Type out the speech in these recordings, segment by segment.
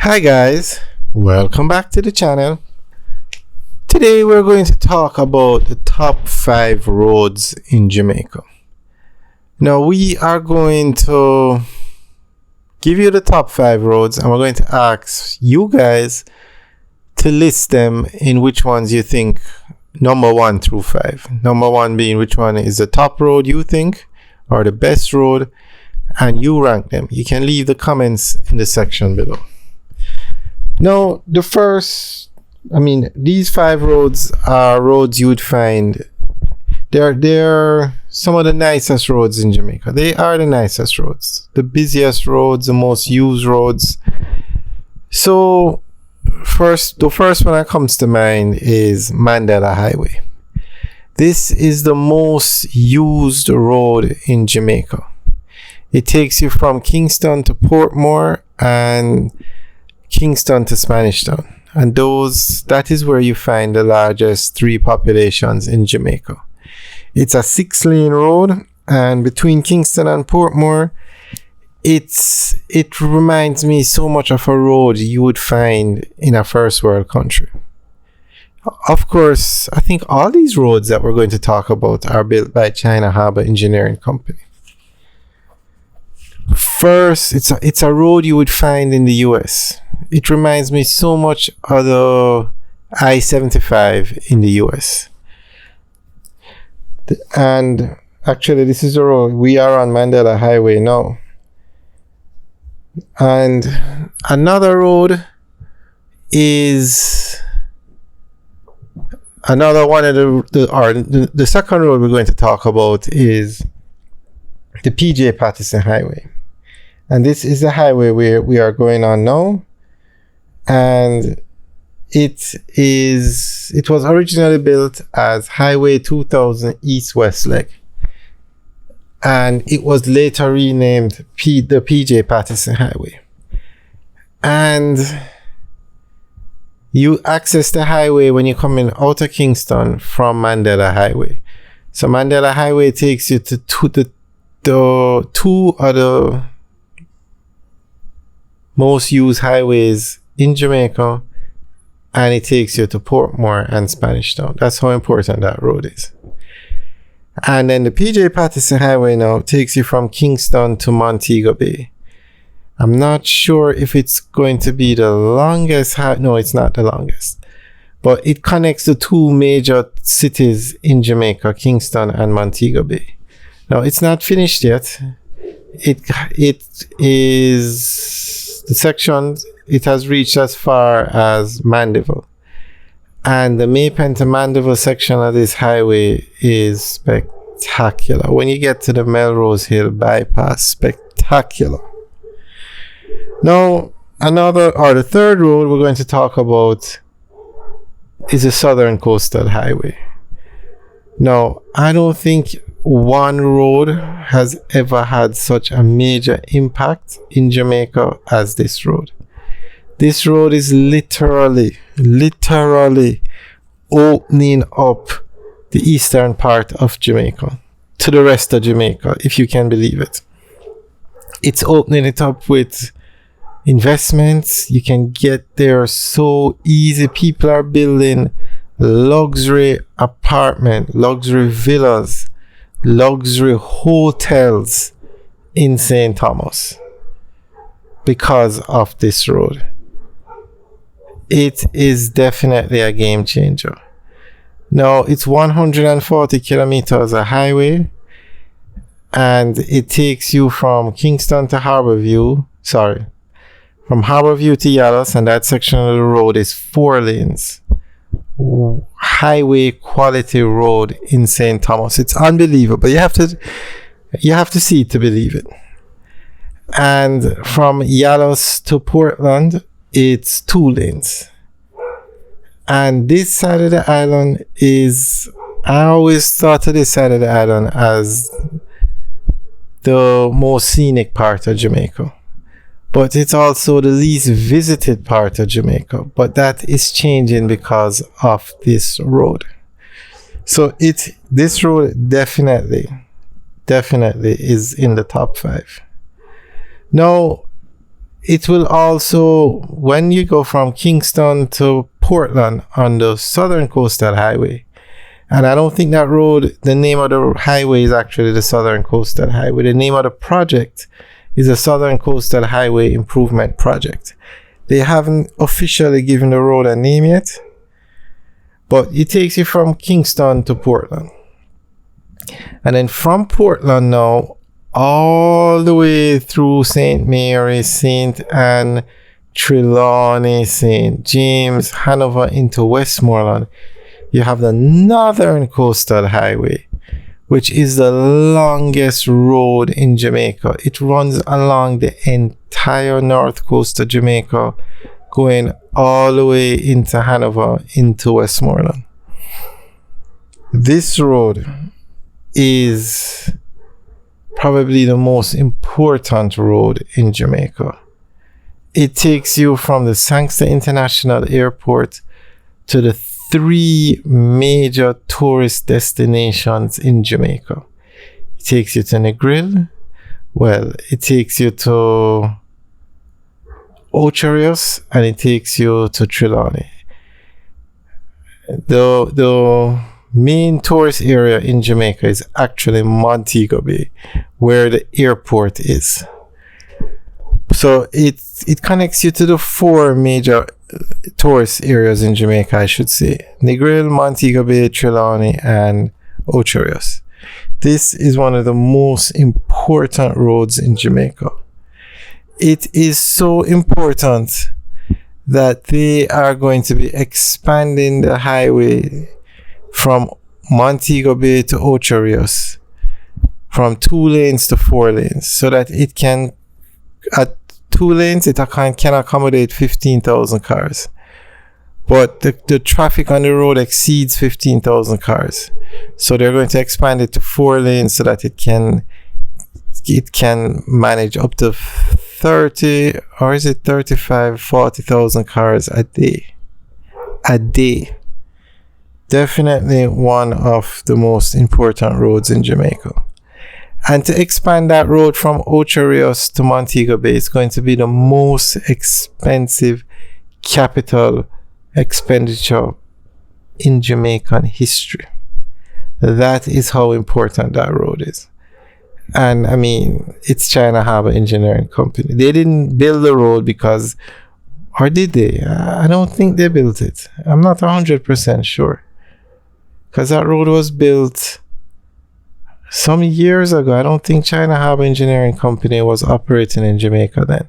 Hi guys, welcome back to the channel. Today we're going to talk about the top 5 roads in Jamaica. Now we are going to give you the top 5 roads and we're going to ask you guys to list them in which ones you think number 1 through 5. Number 1 being which one is the top road you think or the best road, and you rank them. You can leave the comments in the section below. Now, these 5 roads are roads you would find. They're some of the nicest roads in Jamaica. They are the nicest roads, the busiest roads, the most used roads. So, the first one that comes to mind is Mandela Highway. This is the most used road in Jamaica. It takes you from Kingston to Portmore and Kingston to Spanish Town, and that is where you find the largest 3 populations in Jamaica. It's a 6-lane road, and between Kingston and Portmore, it reminds me so much of a road you would find in a first world country. Of course, I think all these roads that we're going to talk about are built by China Harbour Engineering Company. First, it's a road you would find in the US. It reminds me so much of the I-75 in the US. And actually, this is the road. We are on Mandela Highway now. And another road is another one of the second road we're going to talk about is the PJ Patterson Highway. And this is the highway where we are going on now. And it was originally built as Highway 2000 East-West Leg. And it was later renamed the PJ Patterson Highway. And you access the highway when you're coming out of Kingston from Mandela Highway. So Mandela Highway takes you to the 2 other most used highways in Jamaica, and it takes you to Portmore and Spanish Town. That's how important that road is. And then the PJ Patterson Highway now takes you from Kingston to Montego Bay. I'm not sure if it's going to be the longest. No, it's not the longest. But it connects the 2 major cities in Jamaica, Kingston and Montego Bay. Now, it's not finished yet. It is the section, it has reached as far as Mandeville. And the Maypen to Mandeville section of this highway is spectacular. When you get to the Melrose Hill bypass, spectacular. Now, the third road we're going to talk about is the Southern Coastal Highway. Now, I don't think one road has ever had such a major impact in Jamaica as this road. This road is literally opening up the eastern part of Jamaica to the rest of Jamaica, if you can believe it. It's opening it up with investments. You can get there so easy. People are building luxury apartments, luxury villas, luxury hotels in St. Thomas because of this road. It is definitely a game changer. Now, it's 140 kilometers of highway, and it takes you from Kingston to Harbourview. From Harbourview to Yallows, and that section of the road is 4 lanes. Highway quality road in St. Thomas. It's unbelievable. You have to see it to believe it. And from Yallows to Portland, it's 2 lanes. And this side of the island I always thought of this side of the island as the most scenic part of Jamaica. But it's also the least visited part of Jamaica. But that is changing because of this road. So this road definitely is in the top 5. Now, it will also, when you go from Kingston to Portland on the Southern Coastal Highway, and I don't think that road, the name of the highway is actually the Southern Coastal Highway. The name of the project is the Southern Coastal Highway Improvement Project. They haven't officially given the road a name yet, but it takes you from Kingston to Portland. And then from Portland now, all the way through St. Mary, St. Anne, Trelawney, St. James, Hanover into Westmoreland, you have the Northern Coastal Highway, which is the longest road in Jamaica. It runs along the entire north coast of Jamaica, going all the way into Hanover, into Westmoreland. This road is probably the most important road in Jamaica. It takes you from the Sangster International Airport to the 3 major tourist destinations in Jamaica. It takes you to Negril. Well, it takes you to Ocherius, and it takes you to Trelawney. The main tourist area in Jamaica is actually Montego Bay, where the airport is. So it connects you to the 4 major tourist areas in Jamaica, I should say: Negril, Montego Bay, Trelawney, and Ocherius. This is one of the most important roads in Jamaica. It is so important that they are going to be expanding the highway from Montego Bay to Ocherius from 2 lanes to 4 lanes, so that it can, at 2 lanes, it can accommodate 15,000 cars. But the traffic on the road exceeds 15,000 cars. So they're going to expand it to 4 lanes so that it can manage up to 30, or is it 35, 40,000 cars a day. A day. Definitely one of the most important roads in Jamaica. And to expand that road from Ocherius to Montego Bay is going to be the most expensive capital expenditure in Jamaican history. That is how important that road is. And I mean, it's China Harbour Engineering Company. They didn't build the road because, or did they? I don't think they built it. I'm not 100% sure. Because that road was built some years ago. I don't think China Harbour Engineering Company was operating in Jamaica then.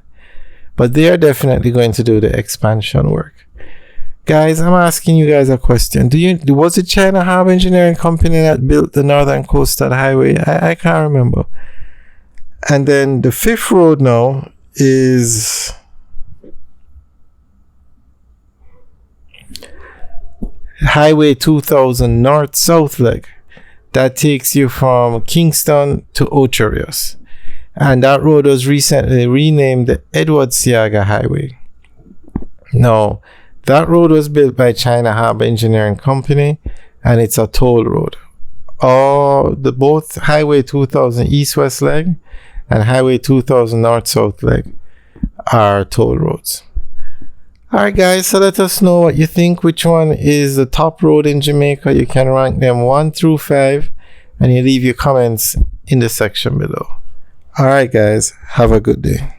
But they are definitely going to do the expansion work. Guys, I'm asking you guys a question. Was it China Harbour Engineering Company that built the Northern Coastal Highway? I can't remember. And then the 5th road now is Highway 2000 North-South leg. That takes you from Kingston to Ocherius. And that road was recently renamed the Edward Seaga Highway. Now, that road was built by China Harbour Engineering Company, and it's a toll road. Both Highway 2000 East-West leg and Highway 2000 North-South leg are toll roads. Alright guys, so let us know what you think. Which one is the top road in Jamaica? You can rank them 1 through 5, and you leave your comments in the section below. Alright guys, have a good day.